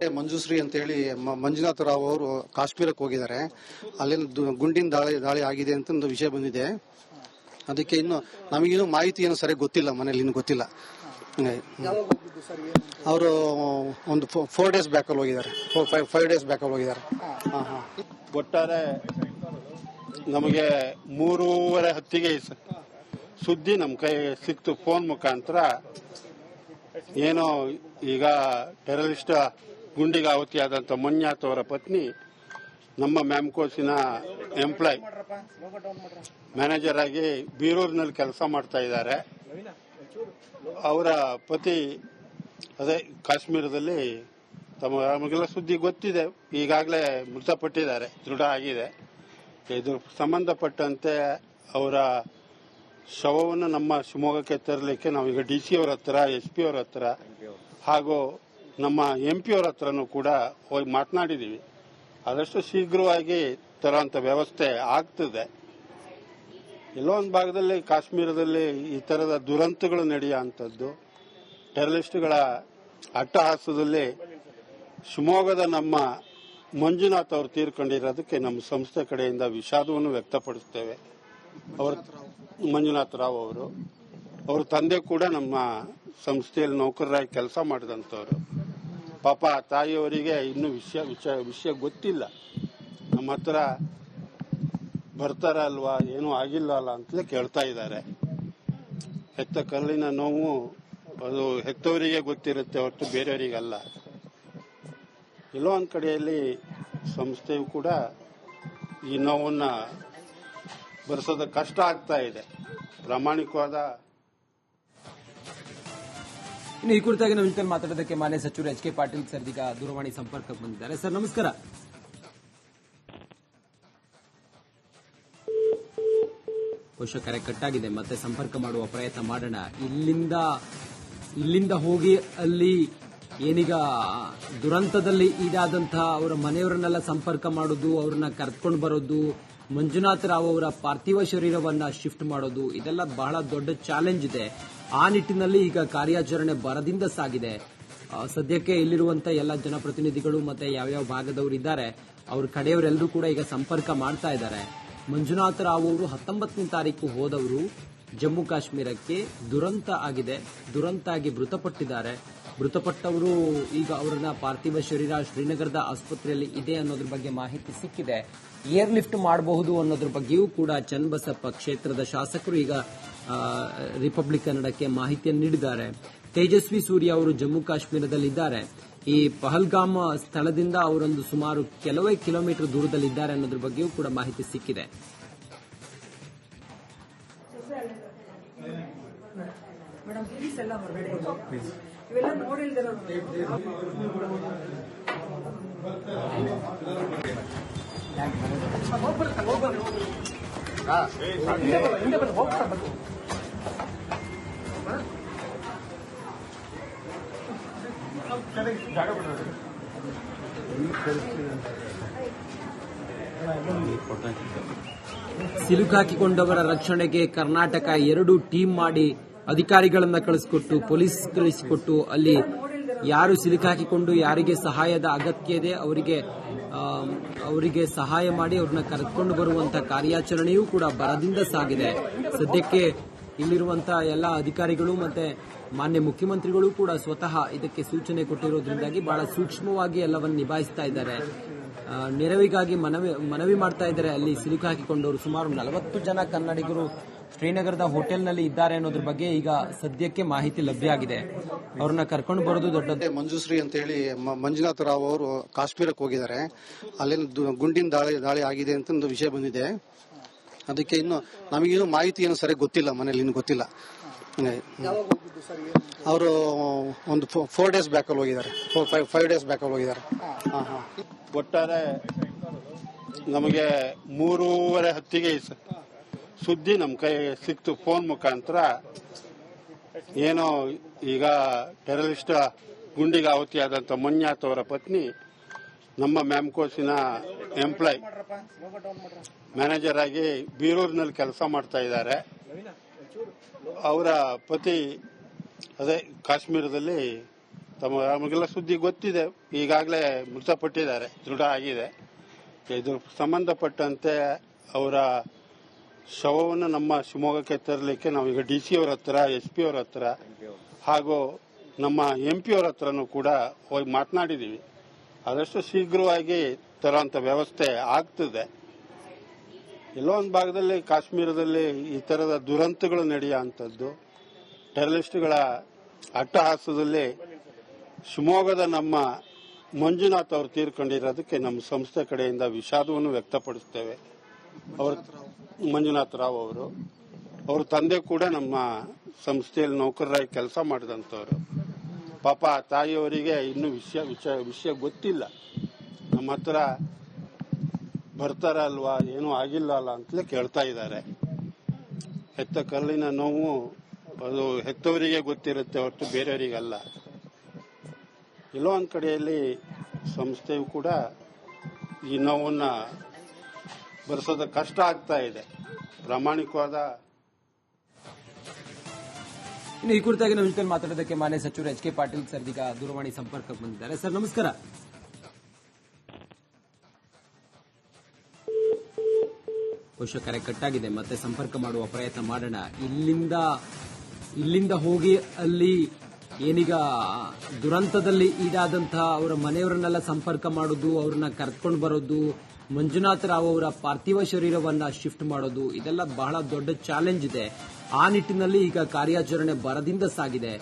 ಮಂಜುಶ್ರೀ ಅಂತ ಹೇಳಿ ಮಂಜುನಾಥ ರಾವ್ ಅವರು ಕಾಶ್ಮೀರಕ್ಕೆ ಹೋಗಿದ್ದಾರೆ. ಅಲ್ಲಿನ ಗುಂಡಿನ ದಾಳಿ ಆಗಿದೆ ಅಂತ ಒಂದು ವಿಷಯ ಬಂದಿದೆ. ಅದಕ್ಕೆ ಇನ್ನು ನಮಗಿನ್ನೂ ಮಾಹಿತಿ ಏನು ಸರಿಯಾಗಿ ಗೊತ್ತಿಲ್ಲ, ಮನೇಲಿ ಇನ್ನು ಗೊತ್ತಿಲ್ಲ. ಅವರು ಒಂದು 4 days ಬ್ಯಾಕ್ ಅಲ್ಲಿ ಹೋಗಿದ್ದಾರೆ, 5 days ಬ್ಯಾಕ್ ಅಲ್ಲಿ ಹೋಗಿದ್ದಾರೆ. ಒಟ್ಟಾರೆ ನಮಗೆ 3:30 ಹೊತ್ತಿಗೆ ಸುದ್ದಿ ನಮ್ಮ ಕೈ ಸಿಕ್ತು ಫೋನ್ ಮುಖಾಂತರ. ಏನೋ ಈಗ ಟೆರರಿಸ್ಟ್ ಗುಂಡಿಗೆ ಆಹುತಿಯಾದಂಥ ಮಂಜುನಾಥ್ ಅವರ ಪತ್ನಿ ನಮ್ಮ ಮ್ಯಾಮ್ಕೋಸಿನ ಎಂಪ್ಲಾಯ್ ಮ್ಯಾನೇಜರ್ ಆಗಿ ಬೀರೂರಿನಲ್ಲಿ ಕೆಲಸ ಮಾಡ್ತಾ ಇದ್ದಾರೆ. ಅವರ ಪತಿ ಅದೇ ಕಾಶ್ಮೀರದಲ್ಲಿ ತಮಗೆಲ್ಲ ಸುದ್ದಿ ಗೊತ್ತಿದೆ, ಈಗಾಗಲೇ ಮೃತಪಟ್ಟಿದ್ದಾರೆ, ದೃಢ ಆಗಿದೆ. ಇದು ಸಂಬಂಧಪಟ್ಟಂತೆ ಅವರ ಶವವನ್ನು ನಮ್ಮ ಶಿವಮೊಗ್ಗಕ್ಕೆ ತರಲಿಕ್ಕೆ ನಾವೀಗ DC ಅವರ ಹತ್ರ, SP ಅವರ ಹತ್ರ ಹಾಗೂ ನಮ್ಮ MP ಅವರ ಹತ್ರನೂ ಕೂಡ ಹೋಗಿ ಮಾತನಾಡಿದ್ದೀವಿ. ಆದಷ್ಟು ಶೀಘ್ರವಾಗಿ ತರುವಂತ ವ್ಯವಸ್ಥೆ ಆಗ್ತದೆ. ಎಲ್ಲೋ ಒಂದು ಭಾಗದಲ್ಲಿ ಕಾಶ್ಮೀರದಲ್ಲಿ ಈ ತರದ ದುರಂತಗಳು ನಡೆಯುವಂಥದ್ದು, ಟೆರರಿಸ್ಟ್ಗಳ ಅಟ್ಟಹಾಸದಲ್ಲಿ ಶಿವಮೊಗ್ಗದ ನಮ್ಮ ಮಂಜುನಾಥ್ ಅವರು ತೀರ್ಕೊಂಡಿರೋದಕ್ಕೆ ನಮ್ಮ ಸಂಸ್ಥೆ ಕಡೆಯಿಂದ ವಿಷಾದವನ್ನು ವ್ಯಕ್ತಪಡಿಸ್ತೇವೆ. ಮಂಜುನಾಥ ರಾವ್ ಅವರು, ಅವ್ರ ತಂದೆ ಕೂಡ ನಮ್ಮ ಸಂಸ್ಥೆಯಲ್ಲಿ ನೌಕರರಾಗಿ ಕೆಲಸ ಮಾಡಿದಂಥವ್ರು. ಪಾಪ ತಾಯಿಯವರಿಗೆ ಇನ್ನೂ ವಿಷಯ ಗೊತ್ತಿಲ್ಲ. ನಮ್ಮ ಹತ್ರ ಬರ್ತಾರಲ್ವಾ, ಏನೂ ಆಗಿಲ್ಲ ಅಲ್ಲ ಅಂತಲೇ ಕೇಳ್ತಾ ಇದ್ದಾರೆ. ಹೆತ್ತ ಕಲ್ಲಿನ ನೋವು ಅದು ಹೆತ್ತವರಿಗೆ ಗೊತ್ತಿರುತ್ತೆ ಹೊರತು ಬೇರೆಯವರಿಗಲ್ಲ. ಎಲ್ಲೋ ಒಂದು ಕಡೆಯಲ್ಲಿ ಸಂಸ್ಥೆಯು ಕೂಡ ಈ ನೋವನ್ನ ಭರಿಸೋದ ಕಷ್ಟ ಆಗ್ತಾ ಇದೆ. ಪ್ರಾಮಾಣಿಕವಾದ ಇನ್ನು ಈ ಕುರಿತಾಗಿ ನಾವು ಜೊತೆ ಮಾತಾಡೋದಕ್ಕೆ ಮಾನ್ಯ ಸಚಿವರು HK ಪಾಟೀಲ್ ಸರ್ ಈಗ ದೂರವಾಣಿ ಸಂಪರ್ಕಕ್ಕೆ ಬಂದಿದ್ದಾರೆ. ಸರ್ ನಮಸ್ಕಾರ. ಬಹುಶಃ ಕರೆ ಕಟ್ಟಾಗಿದೆ, ಮತ್ತೆ ಸಂಪರ್ಕ ಮಾಡುವ ಪ್ರಯತ್ನ ಮಾಡೋಣ. ಇಲ್ಲಿಂದ ಹೋಗಿ ಅಲ್ಲಿ ಏನೀಗ ದುರಂತದಲ್ಲಿ ಈಡಾದಂತಹ ಅವರ ಮನೆಯವರನ್ನೆಲ್ಲ ಸಂಪರ್ಕ ಮಾಡೋದು, ಅವ್ರನ್ನ ಕರ್ಕೊಂಡು ಬರೋದು, ಮಂಜುನಾಥ ರಾವ್ ಅವರ ಪಾರ್ಥಿವ ಶರೀರವನ್ನ ಶಿಫ್ಟ್ ಮಾಡೋದು, ಇದೆಲ್ಲ ಬಹಳ ದೊಡ್ಡ ಚಾಲೆಂಜ್ ಇದೆ. ಆ ನಿಟ್ಟಿನಲ್ಲಿ ಈಗ ಕಾರ್ಯಾಚರಣೆ ಭರದಿಂದ ಸಾಗಿದೆ. ಸದ್ಯಕ್ಕೆ ಇಲ್ಲಿರುವಂತಹ ಎಲ್ಲ ಜನಪ್ರತಿನಿಧಿಗಳು ಮತ್ತೆ ಯಾವ್ಯಾವ ಭಾಗದವರು ಇದ್ದಾರೆ ಅವ್ರ ಕಡೆಯವರೆಲ್ಲರೂ ಕೂಡ ಈಗ ಸಂಪರ್ಕ ಮಾಡ್ತಾ ಇದ್ದಾರೆ. ಮಂಜುನಾಥ ರಾವ್ ಅವರು 19ನೇ ತಾರೀಕು ಹೋದವರು ಜಮ್ಮು ಕಾಶ್ಮೀರಕ್ಕೆ. ದುರಂತ ಆಗಿದೆ, ದುರಂತ ಆಗಿ ಮೃತಪಟ್ಟವರು ಈಗ ಅವರನ್ನ ಪಾರ್ಥಿವ ಶರೀರ ಶ್ರೀನಗರದ ಆಸ್ಪತ್ರೆಯಲ್ಲಿ ಇದೆ ಅನ್ನೋದ್ರ ಬಗ್ಗೆ ಮಾಹಿತಿ ಸಿಕ್ಕಿದೆ. ಏರ್ ಲಿಫ್ಟ್ ಮಾಡಬಹುದು ಅನ್ನೋದ್ರ ಬಗ್ಗೆಯೂ ಕೂಡ ಚನ್ನಬಸಪ್ಪ ಕ್ಷೇತ್ರದ ಶಾಸಕರು ಈಗ ರಿಪಬ್ಲಿಕ್ ಕನ್ನಡಕ್ಕೆ ಮಾಹಿತಿಯನ್ನು ನೀಡಿದ್ದಾರೆ. ತೇಜಸ್ವಿ ಸೂರ್ಯ ಅವರು ಜಮ್ಮು ಕಾಶ್ಮೀರದಲ್ಲಿದ್ದಾರೆ. ಈ ಪಹಲ್ಗಾಮ್ ಸ್ಥಳದಿಂದ ಅವರೊಂದು ಸುಮಾರು ಕೆಲವೇ ಕಿಲೋಮೀಟರ್ ದೂರದಲ್ಲಿದ್ದಾರೆ ಅನ್ನೋದ್ರ ಬಗ್ಗೆಯೂ ಕೂಡ ಮಾಹಿತಿ ಸಿಕ್ಕಿದೆ. ಸಿಲುಕಾಕಿಕೊಂಡವರ ರಕ್ಷಣೆಗೆ ಕರ್ನಾಟಕ 2 ಟೀಮ್ ಮಾಡಿ ಅಧಿಕಾರಿಗಳನ್ನ ಕಳಿಸಿಕೊಟ್ಟು, ಪೊಲೀಸ್ ಕಳಿಸಿಕೊಟ್ಟು, ಅಲ್ಲಿ ಯಾರು ಸಿಲುಕಾಕಿಕೊಂಡು ಯಾರಿಗೆ ಸಹಾಯದ ಅಗತ್ಯ ಇದೆ ಅವರಿಗೆ ಸಹಾಯ ಮಾಡಿ ಅವ್ರನ್ನ ಕರೆದುಕೊಂಡು ಬರುವಂತಹ ಕಾರ್ಯಾಚರಣೆಯೂ ಕೂಡ ಭರದಿಂದ ಸಾಗಿದೆ. ಸದ್ಯಕ್ಕೆ ಇಲ್ಲಿರುವಂತಹ ಎಲ್ಲ ಅಧಿಕಾರಿಗಳು ಮತ್ತೆ ಮಾನ್ಯ ಮುಖ್ಯಮಂತ್ರಿಗಳು ಕೂಡ ಸ್ವತಃ ಇದಕ್ಕೆ ಸೂಚನೆ ಕೊಟ್ಟಿರೋದ್ರಿಂದಾಗಿ ಬಹಳ ಸೂಕ್ಷ್ಮವಾಗಿ ಎಲ್ಲವನ್ನು ನಿಭಾಯಿಸ್ತಾ ಇದ್ದಾರೆ. ನೆರವಿಗಾಗಿ ಮನವಿ ಮಾಡ್ತಾ ಇದ್ದಾರೆ. ಅಲ್ಲಿ ಸಿಲುಕಾಕಿಕೊಂಡವರು ಸುಮಾರು 40 ಜನ ಕನ್ನಡಿಗರು ಶ್ರೀನಗರದ ಹೋಟೆಲ್ನಲ್ಲಿ ಇದ್ದಾರೆ ಅನ್ನೋದ್ರ ಬಗ್ಗೆ ಈಗ ಸದ್ಯಕ್ಕೆ ಮಾಹಿತಿ ಲಭ್ಯ ಆಗಿದೆ. ಅವ್ರನ್ನ ಕರ್ಕೊಂಡು ಬರೋದು ದೊಡ್ಡ. ಮಂಜುಶ್ರೀ ಅಂತ ಹೇಳಿ ಮಂಜುನಾಥ ರಾವ್ ಅವರು ಕಾಶ್ಮೀರಕ್ಕೆ ಹೋಗಿದ್ದಾರೆ. ಅಲ್ಲಿನ ಗುಂಡಿನ ದಾಳಿ ಆಗಿದೆ ಅಂತ ಒಂದು ವಿಷಯ ಬಂದಿದೆ. ಅದಕ್ಕೆ ಇನ್ನು ನಮಗಿನ್ನೂ ಮಾಹಿತಿ ಏನು ಸರಿಯಾಗಿ ಗೊತ್ತಿಲ್ಲ, ಮನೇಲಿ ಇನ್ನು ಗೊತ್ತಿಲ್ಲ. ಅವರು ಒಂದು 4 days ಬ್ಯಾಕ್ ಅಲ್ಲಿ ಹೋಗಿದ್ದಾರೆ, 5 days ಬ್ಯಾಕ್ ಅಲ್ಲಿ ಹೋಗಿದ್ದಾರೆ. ಒಟ್ಟಾರೆ ನಮಗೆ 3:30 ಹೊತ್ತಿಗೆ ಸುದ್ದಿ ನಮ್ಮ ಕೈ ಸಿಕ್ತು ಫೋನ್ ಮುಖಾಂತರ. ಏನೋ ಈಗ ಟೆರರಿಸ್ಟ್ ಗುಂಡಿಗೆ ಆಹುತಿಯಾದಂಥ ಮಂಜುನಾಥ್ ಅವರ ಪತ್ನಿ ನಮ್ಮ ಮ್ಯಾಮ್ಕೋಸಿನ ಎಂಪ್ಲಾಯ್ ಮ್ಯಾನೇಜರ್ ಆಗಿ ಬೀರೂರಿನಲ್ಲಿ ಕೆಲಸ ಮಾಡ್ತಾ ಇದ್ದಾರೆ. ಅವರ ಪತಿ ಅದೇ ಕಾಶ್ಮೀರದಲ್ಲಿ ತಮಗೆಲ್ಲ ಸುದ್ದಿ ಗೊತ್ತಿದೆ. ಈಗಾಗಲೇ ಮೃತಪಟ್ಟಿದ್ದಾರೆ, ದೃಢ ಆಗಿದೆ. ಇದು ಸಂಬಂಧಪಟ್ಟಂತೆ ಅವರ ಶವವನ್ನು ನಮ್ಮ ಶಿವಮೊಗ್ಗಕ್ಕೆ ತರಲಿಕ್ಕೆ ನಾವೀಗ DC ಅವರ ಹತ್ರ, SP ಅವರ ಹತ್ರ ಹಾಗೂ ನಮ್ಮ MP ಅವರ ಹತ್ರನೂ ಕೂಡ ಹೋಗಿ ಮಾತನಾಡಿದ್ದೀವಿ. ಆದಷ್ಟು ಶೀಘ್ರವಾಗಿ ತರುವಂತ ವ್ಯವಸ್ಥೆ ಆಗ್ತದೆ. ಎಲ್ಲೋ ಒಂದು ಭಾಗದಲ್ಲಿ ಕಾಶ್ಮೀರದಲ್ಲಿ ಈ ತರದ ದುರಂತಗಳು ನಡೆಯುವಂಥದ್ದು, ಟೆರರಿಸ್ಟ್ಗಳ ಅಟ್ಟಹಾಸದಲ್ಲಿ ಶಿವಮೊಗ್ಗದ ನಮ್ಮ ಮಂಜುನಾಥ್ ಅವರು ತೀರ್ಕೊಂಡಿರೋದಕ್ಕೆ ನಮ್ಮ ಸಂಸ್ಥೆ ಕಡೆಯಿಂದ ವಿಷಾದವನ್ನು ವ್ಯಕ್ತಪಡಿಸ್ತೇವೆ. ಮಂಜುನಾಥ್ ರಾವ್ ಅವರು, ಅವ್ರ ತಂದೆ ಕೂಡ ನಮ್ಮ ಸಂಸ್ಥೆಯಲ್ಲಿ ನೌಕರರಾಗಿ ಕೆಲಸ ಮಾಡಿದಂಥವ್ರು. ಪಾಪ ತಾಯಿಯವರಿಗೆ ಇನ್ನೂ ವಿಷಯ ಗೊತ್ತಿಲ್ಲ. ನಮ್ಮ ಹತ್ರ ಬರ್ತಾರಲ್ವಾ, ಏನೂ ಆಗಿಲ್ಲ ಅಲ್ಲ ಅಂತಲೇ ಕೇಳ್ತಾ ಇದ್ದಾರೆ. ಹೆತ್ತ ಕಲ್ಲಿನ ನೋವು ಅದು ಹೆತ್ತವರಿಗೆ ಗೊತ್ತಿರುತ್ತೆ ಹೊರತು ಬೇರೆಯವರಿಗಲ್ಲ. ಎಲ್ಲೋ ಒಂದು ಕಡೆಯಲ್ಲಿ ಸಂಸ್ಥೆಯು ಕೂಡ ಈ ನೋವನ್ನ ಭರಿಸೋದ ಕಷ್ಟ ಆಗ್ತಾ ಇದೆ. ಪ್ರಾಮಾಣಿಕವಾದ ಇನ್ನು ಈ ಕುರಿತಾಗಿ ನಮ್ಮ ಜೊತೆ ಮಾತಾಡೋದಕ್ಕೆ ಮಾನ್ಯ ಸಚಿವರು HK ಪಾಟೀಲ್ ಸರ್ ಈಗ ದೂರವಾಣಿ ಸಂಪರ್ಕಕ್ಕೆ ಬಂದಿದ್ದಾರೆ. ಸರ್ ನಮಸ್ಕಾರ. ಬಹುಶಃ ಕರೆ ಕಟ್ಟಾಗಿದೆ, ಮತ್ತೆ ಸಂಪರ್ಕ ಮಾಡುವ ಪ್ರಯತ್ನ ಮಾಡೋಣ. ಇಲ್ಲಿಂದ ಹೋಗಿ ಅಲ್ಲಿ ಏನೀಗ ದುರಂತದಲ್ಲಿ ಈಡಾದಂತಹ ಅವರ ಮನೆಯವರನ್ನೆಲ್ಲ ಸಂಪರ್ಕ ಮಾಡೋದು, ಅವ್ರನ್ನ ಕರ್ಕೊಂಡು ಬರೋದು, ಮಂಜುನಾಥ್ ರಾವ್ ಅವರ ಪಾರ್ಥಿವ ಶರೀರವನ್ನ ಶಿಫ್ಟ್ ಮಾಡೋದು, ಇದೆಲ್ಲ ಬಹಳ ದೊಡ್ಡ ಚಾಲೆಂಜ್ ಇದೆ. ಆ ನಿಟ್ಟಿನಲ್ಲಿ ಈಗ ಕಾರ್ಯಾಚರಣೆ ಭರದಿಂದ ಸಾಗಿದೆ.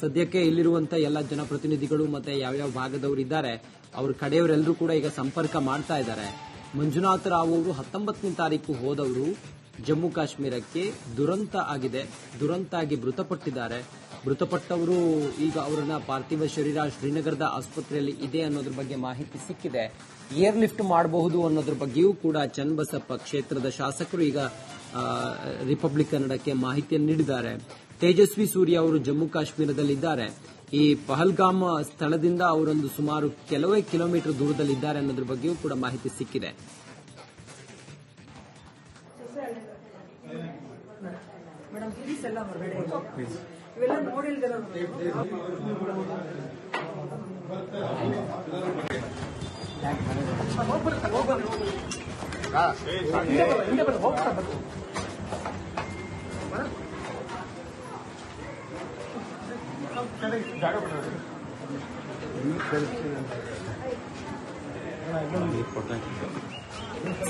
ಸದ್ಯಕ್ಕೆ ಇಲ್ಲಿರುವಂತಹ ಎಲ್ಲ ಜನಪ್ರತಿನಿಧಿಗಳು ಮತ್ತೆ ಯಾವ್ಯಾವ ಭಾಗದವರು ಇದ್ದಾರೆ ಅವ್ರ ಕಡೆಯವರೆಲ್ಲರೂ ಕೂಡ ಈಗ ಸಂಪರ್ಕ ಮಾಡ್ತಾ ಇದ್ದಾರೆ. ಮಂಜುನಾಥ್ ರಾವ್ ಅವರು 19ನೇ ತಾರೀಕು ಹೋದವರು ಜಮ್ಮು ಕಾಶ್ಮೀರಕ್ಕೆ. ದುರಂತ ಆಗಿದೆ, ದುರಂತ ಆಗಿ ಮೃತಪಟ್ಟವರು ಈಗ ಅವರನ್ನ ಪಾರ್ಥಿವ ಶರೀರ ಶ್ರೀನಗರದ ಆಸ್ಪತ್ರೆಯಲ್ಲಿ ಇದೆ ಅನ್ನೋದ್ರ ಬಗ್ಗೆ ಮಾಹಿತಿ ಸಿಕ್ಕಿದೆ. ಏರ್ ಲಿಫ್ಟ್ ಮಾಡಬಹುದು ಅನ್ನೋದ್ರ ಬಗ್ಗೆಯೂ ಕೂಡ ಚನ್ನಬಸಪ್ಪ ಕ್ಷೇತ್ರದ ಶಾಸಕರು ಈಗ ರಿಪಬ್ಲಿಕ್ ಕನ್ನಡಕ್ಕೆ ಮಾಹಿತಿಯನ್ನು ನೀಡಿದ್ದಾರೆ. ತೇಜಸ್ವಿ ಸೂರ್ಯ ಅವರು ಜಮ್ಮು ಕಾಶ್ಮೀರದಲ್ಲಿದ್ದಾರೆ. ಈ ಪಹಲ್ಗಾಮ್ ಸ್ಥಳದಿಂದ ಅವರೊಂದು ಸುಮಾರು ಕೆಲವೇ ಕಿಲೋಮೀಟರ್ ದೂರದಲ್ಲಿದ್ದಾರೆ ಅನ್ನೋದ್ರ ಬಗ್ಗೆಯೂ ಕೂಡ ಮಾಹಿತಿ ಸಿಕ್ಕಿದೆ.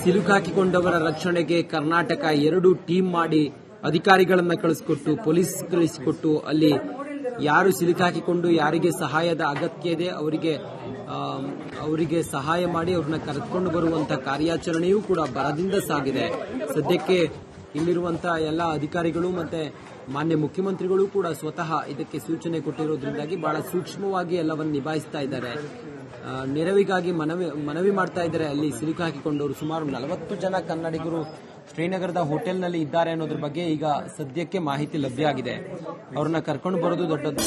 ಸಿಲುಕಾಕಿಕೊಂಡವರ ರಕ್ಷಣೆಗೆ ಕರ್ನಾಟಕ 2 ಟೀಮ್ ಮಾಡಿ ಅಧಿಕಾರಿಗಳನ್ನ ಕಳಿಸಿಕೊಟ್ಟು, ಪೊಲೀಸ್ ಕಳಿಸಿಕೊಟ್ಟು, ಅಲ್ಲಿ ಯಾರು ಸಿಲುಕಾಕಿಕೊಂಡು ಯಾರಿಗೆ ಸಹಾಯದ ಅಗತ್ಯ ಇದೆ ಅವರಿಗೆ ಸಹಾಯ ಮಾಡಿ ಅವ್ರನ್ನ ಕರೆದುಕೊಂಡು ಬರುವಂತ ಕಾರ್ಯಾಚರಣೆಯೂ ಕೂಡ ಭರದಿಂದ ಸಾಗಿದೆ. ಸದ್ಯಕ್ಕೆ ಇಲ್ಲಿರುವಂತಹ ಎಲ್ಲ ಅಧಿಕಾರಿಗಳು ಮತ್ತೆ ಮಾನ್ಯ ಮುಖ್ಯಮಂತ್ರಿಗಳು ಕೂಡ ಸ್ವತಃ ಇದಕ್ಕೆ ಸೂಚನೆ ಕೊಟ್ಟಿರೋದ್ರಿಂದಾಗಿ ಬಹಳ ಸೂಕ್ಷ್ಮವಾಗಿ ಎಲ್ಲವನ್ನು ನಿಭಾಯಿಸ್ತಾ ಇದ್ದಾರೆ. ನೆರವಿಗಾಗಿ ಮನವಿ ಮಾಡ್ತಾ ಇದ್ದಾರೆ. ಅಲ್ಲಿ ಸಿಲುಕಾಕಿಕೊಂಡವರು ಸುಮಾರು 40 ಜನ ಕನ್ನಡಿಗರು ಶ್ರೀನಗರದ ಹೋಟೆಲ್ನಲ್ಲಿ ಇದ್ದಾರೆ ಅನ್ನೋದ್ರ ಬಗ್ಗೆ ಈಗ ಸದ್ಯಕ್ಕೆ ಮಾಹಿತಿ ಲಭ್ಯ ಆಗಿದೆ. ಅವ್ರನ್ನ ಕರ್ಕೊಂಡು ಬರೋದು ದೊಡ್ಡದು.